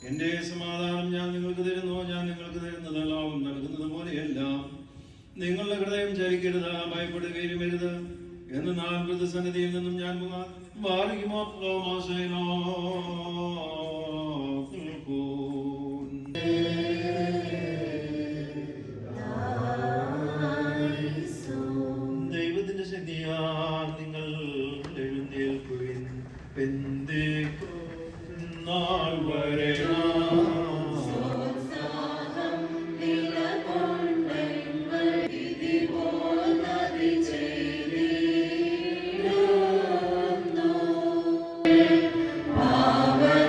എന്റെ സമാധാനം ഞാൻ നിങ്ങൾക്ക് തരുന്നു, ഞാൻ നിങ്ങൾക്ക് തരുന്നതെല്ലാം നൽകുന്നത് പോലെയല്ല. നിങ്ങളുടെ ഹൃദയം ചലിക്കരുത്, ഭയപ്പെടുകയും വരുത് എന്ന് നാം പ്രതിസന്നിധിയിൽ നിന്നും ഞാൻ ദൈവത്തിന്റെ ശക്തിയാൽ നിങ്ങൾ എഴുന്നേൽക്കുവിൻ. പെന്തേക്കോസ്നാൾ വരണം. Power.